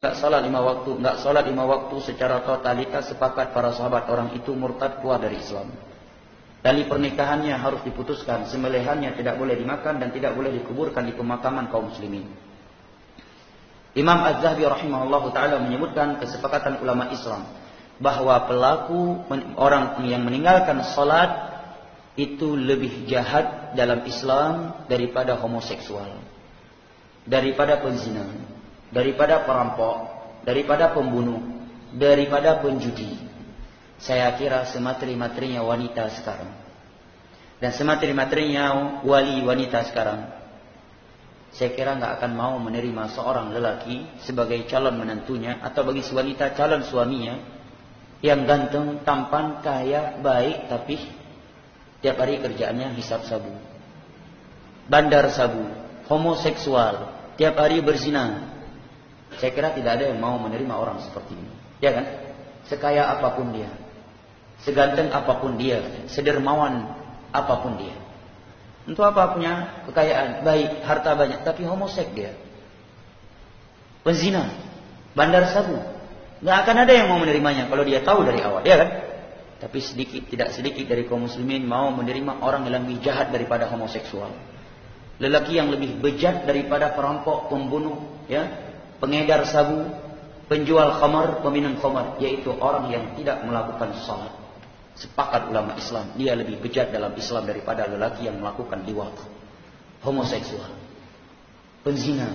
nggak sholat 5 waktu secara totalitas, sepakat para sahabat orang itu murtad, keluar dari Islam. Tali pernikahannya harus diputuskan, sembelihannya tidak boleh dimakan dan tidak boleh dikuburkan di pemakaman kaum muslimin. Imam Az-Zahabi rahimahullahu taala menyebutkan kesepakatan ulama Islam bahwa pelaku orang yang meninggalkan salat itu lebih jahat dalam Islam daripada homoseksual, daripada penzina, daripada perampok, daripada pembunuh, daripada penjudi. Saya kira semateri-materinya wanita sekarang dan semateri-materinya wali wanita sekarang, saya kira nggak akan mau menerima seorang lelaki sebagai calon menantunya, atau bagi si wanita calon suaminya yang ganteng, tampan, kaya, baik, tapi tiap hari kerjaannya hisap sabu, bandar sabu, homoseksual, tiap hari berzina. Saya kira tidak ada yang mau menerima orang seperti ini, ya kan? Sekaya apapun dia, seganteng apapun dia, sedermawan apapun dia, untuk apa punya kekayaan, baik, harta banyak, tapi homosek dia, penzina, bandar sabu, nggak akan ada yang mau menerimanya kalau dia tahu dari awal, ya kan? Tapi tidak sedikit dari kaum muslimin mau menerima orang yang lebih jahat daripada homoseksual, lelaki yang lebih bejat daripada perampok, pembunuh, ya, pengedar sabu, penjual khamar, peminum khamar, yaitu orang yang tidak melakukan salat. Sepakat ulama Islam, dia lebih bejat dalam Islam daripada lelaki yang melakukan liwat, homoseksual, penzina,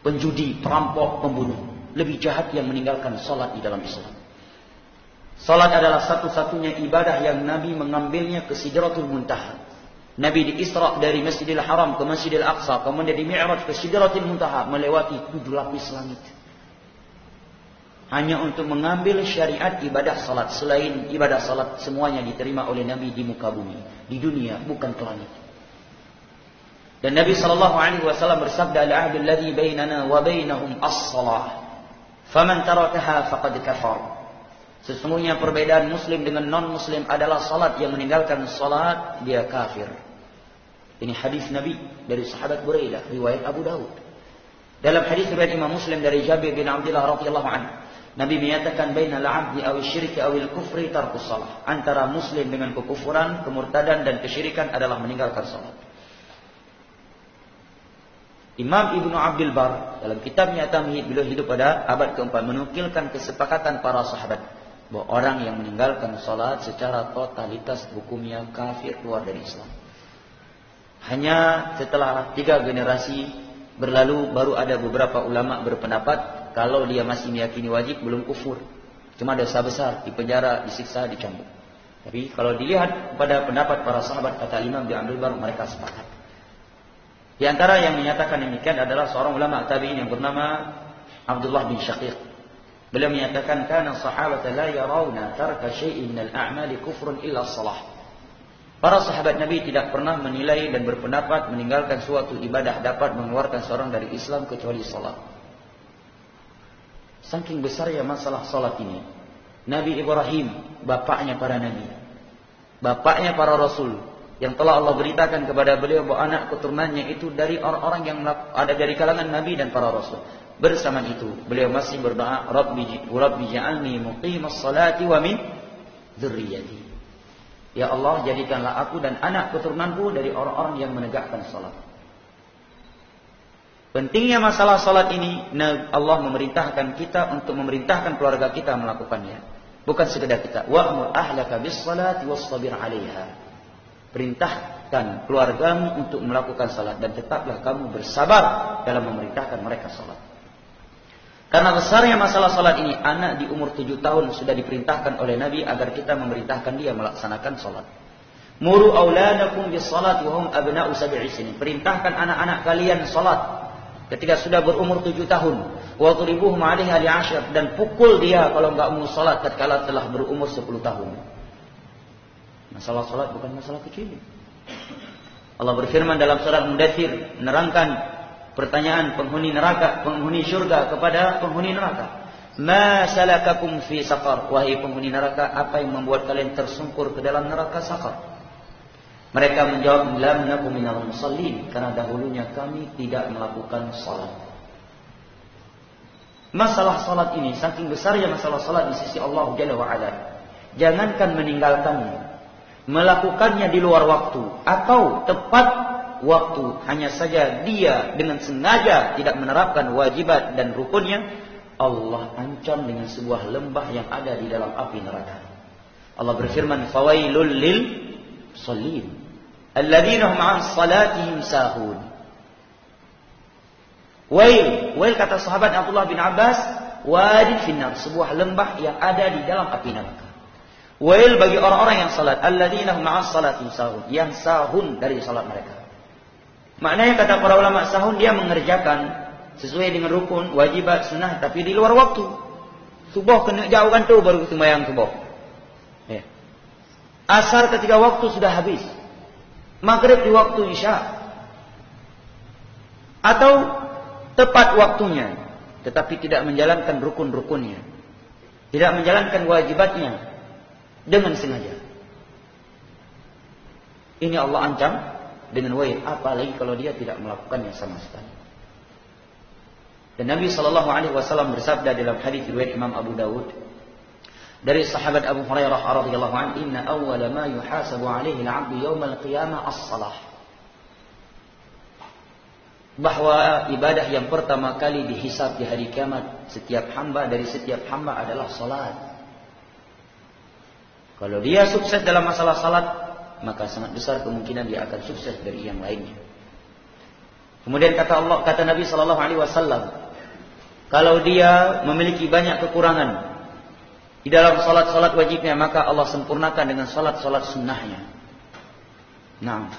penjudi, perampok, pembunuh. Lebih jahat yang meninggalkan salat di dalam Islam. Salat adalah satu-satunya ibadah yang Nabi mengambilnya ke Sidratul Muntaha. Nabi di Isra dari Masjidil Haram ke Masjidil Aqsa, kemudian di Mi'raj ke Sidratul Muntaha, melewati 7 lapis langit. Hanya untuk mengambil syariat ibadah salat. Selain ibadah salat, semuanya diterima oleh Nabi di muka bumi, di dunia, bukan ke langit. Dan Nabi SAW bersabda, al-ahdu alladhi bainana wa bainahum as-salah, faman tarakaha faqad kafar. Sesungguhnya perbedaan muslim dengan non-muslim adalah salat. Yang meninggalkan salat, dia kafir. Ini hadis Nabi dari sahabat Buraidah, riwayat Abu Daud. Dalam hadis riwayat Imam Muslim dari Jabir bin Abdullah radhiyallahu anhu, Nabi menyatakan bainal 'abdi awil syirki awil kufri tarkus salah. Antara muslim dengan kekufuran, kemurtadan dan kesyirikan adalah meninggalkan salat. Imam Ibnu Abdul Bar dalam kitabnya Tamhid, beliau hidup pada abad keempat, menukilkan kesepakatan para sahabat bahwa orang yang meninggalkan salat secara totalitas hukumnya kafir, keluar dari Islam. Hanya setelah 3 generasi berlalu baru ada beberapa ulama berpendapat kalau dia masih meyakini wajib, belum kufur, cuma dosa besar, dipenjara, disiksa, dicambuk. Tapi kalau dilihat pada pendapat para sahabat, kata Imam bin Abdul Bar, mereka sepakat. Di antara yang menyatakan demikian adalah seorang ulama tabi'in yang bernama Abdullah bin Syaqiq. Beliau menyatakan, kana sahabata la yarawna tarka syai'in minal a'mali kufrun illa shalah. Para sahabat Nabi tidak pernah menilai dan berpendapat meninggalkan suatu ibadah dapat mengeluarkan seorang dari Islam kecuali salat. Saking besarnya masalah salat ini, Nabi Ibrahim, bapaknya para nabi, bapaknya para rasul, yang telah Allah beritakan kepada beliau bahwa anak keturunannya itu dari orang-orang yang ada dari kalangan nabi dan para rasul. Bersama itu, beliau masih berdoa, Rabbi ja'alni muqimas salati wa min dzurriyyati. Ya Allah, jadikanlah aku dan anak keturunanku dari orang-orang yang menegakkan salat. Pentingnya masalah salat ini, Allah memerintahkan kita untuk memerintahkan keluarga kita melakukannya. Bukan sekedar kita, wa'mur ahlaka bis-salati was-sabir 'alaiha. Perintahkan keluargamu untuk melakukan salat dan tetaplah kamu bersabar dalam memerintahkan mereka salat. Karena besarnya masalah salat ini, anak di umur 7 tahun sudah diperintahkan oleh Nabi agar kita memerintahkan dia melaksanakan salat. Muru auladakum bis-salati wa hum abna'u 7 sinin. Perintahkan anak-anak kalian salat ketika sudah berumur 7 tahun. Wa qribuhum 'alaiha li'ashar, dan pukul dia kalau enggak mau salat tatkala telah berumur 10 tahun. Masalah salat bukan masalah kecil. Allah berfirman dalam surat Mudaththir menerangkan pertanyaan penghuni neraka, penghuni surga kepada penghuni neraka. Ma salakakum fi saqar? Wahai penghuni neraka, apa yang membuat kalian tersungkur ke dalam neraka saqar? Mereka menjawab, lam nakum minal musallin, karena dahulunya kami tidak melakukan salat. Masalah salat ini saking besarnya masalah salat di sisi Allah Jalla wa Ala. Jangankan meninggalkannya, melakukannya di luar waktu atau tepat waktu, hanya saja dia dengan sengaja tidak menerapkan wajibat dan rukunnya, Allah ancam dengan sebuah lembah yang ada di dalam api neraka. Allah berfirman, "Fawailul lil shallin alladzina hum 'an salatihim sahun." Wail kata sahabat Abdullah bin Abbas, wadi finnar, sebuah lembah yang ada di dalam api neraka. Wail bagi orang-orang yang salat, alladzina hum 'an salatihim sahun, yang sahun dari salat mereka. Maknanya kata para ulama, sahun dia mengerjakan sesuai dengan rukun, wajibat, sunnah, tapi di luar waktu. Subuh kena jauhkan tu baru sembahyang subuh. Ya. Asar ketika waktu sudah habis. Maghrib di waktu isya. Atau tepat waktunya, tetapi tidak menjalankan rukun-rukunnya. Tidak menjalankan wajibatnya dengan sengaja. Ini Allah ancam dengan wail, apalagi kalau dia tidak melakukannya sama sekali. Dan Nabi SAW bersabda dalam hadis riwayat Imam Abu Dawud dari sahabat Abu Hurairah radhiyallahu anhu, "Inna awwala ma yuhasabu 'alaihi al-'abdu yawmal qiyamah as-shalah." Bahwa ibadah yang pertama kali dihisab di hari kiamat setiap hamba adalah salat. Kalau dia sukses dalam masalah salat, maka sangat besar kemungkinan dia akan sukses dari yang lainnya. Kemudian kata Nabi sallallahu alaihi wasallam, kalau dia memiliki banyak kekurangan di dalam salat-salat wajibnya, maka Allah sempurnakan dengan salat-salat sunnahnya. Nah,